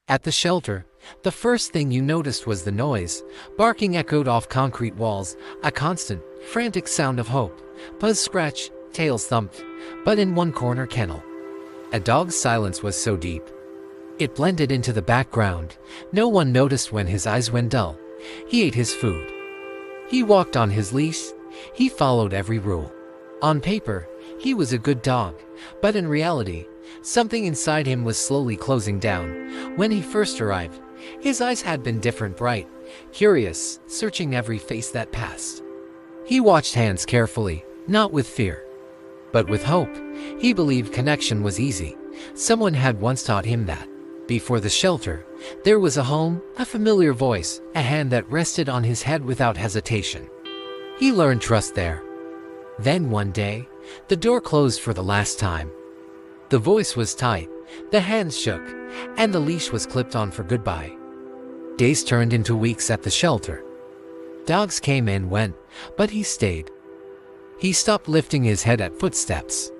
At the shelter, the first thing you noticed was the noise. Barking echoed off concrete walls, a constant, frantic sound of hope. Paws scratched, tails thumped, but in one corner kennel, a dog's silence was so deep. It blended into the background. No one noticed when his eyes went dull. He ate his food. He walked on his leash. He followed every rule. On paper, he was a good dog, but in reality, something inside him was slowly closing down. When he first arrived, his eyes had been different, bright, curious, searching every face that passed. He watched Hans carefully, not with fear, but with hope. He believed connection was easy. Someone had once taught him that. Before the shelter, there was a home, a familiar voice, a hand that rested on his head without hesitation. He learned trust there. Then one day, the door closed for the last time. The voice was tight, the hands shook, and the leash was clipped on for goodbye. Days turned into weeks at the shelter. Dogs came and went, but he stayed. He stopped lifting his head at footsteps.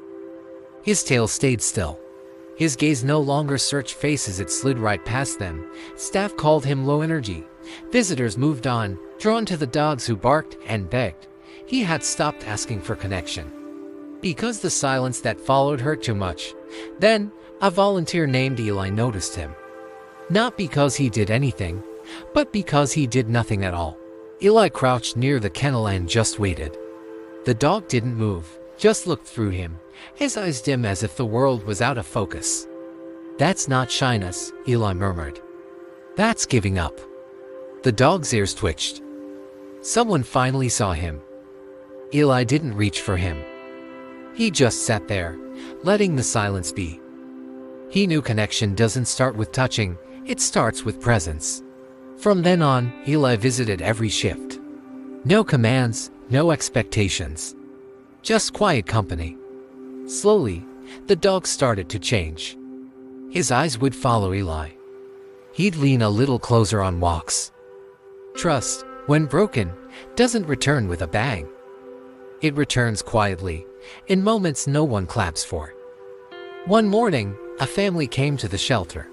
His tail stayed still. His gaze no longer searched faces, it slid right past them. Staff called him low energy. Visitors moved on, drawn to the dogs who barked and begged. He had stopped asking for connection, because the silence that followed hurt too much. Then, a volunteer named Eli noticed him. Not because he did anything, but because he did nothing at all. Eli crouched near the kennel and just waited. The dog didn't move, just looked through him, his eyes dim as if the world was out of focus. "That's not shyness," Eli murmured. "That's giving up." The dog's ears twitched. Someone finally saw him. Eli didn't reach for him. He just sat there, letting the silence be. He knew connection doesn't start with touching, it starts with presence. From then on, Eli visited every shift. No commands, no expectations. Just quiet company. Slowly, the dog started to change. His eyes would follow Eli. He'd lean a little closer on walks. Trust, when broken, doesn't return with a bang. It returns quietly, in moments no one claps for. One morning, a family came to the shelter.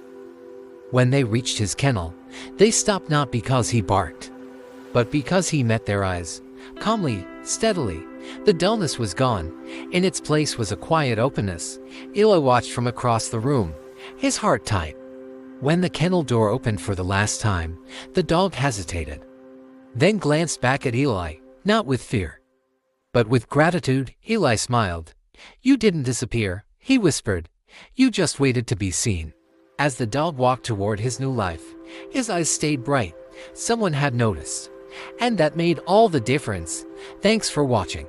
When they reached his kennel, they stopped not because he barked, but because he met their eyes, calmly, steadily. The dullness was gone. In its place was a quiet openness. Eli watched from across the room, his heart tight. When the kennel door opened for the last time, the dog hesitated, then glanced back at Eli, not with fear, but with gratitude. Eli smiled. "You didn't disappear," he whispered. "You just waited to be seen." As the dog walked toward his new life, his eyes stayed bright. Someone had noticed, and that made all the difference. Thanks for watching.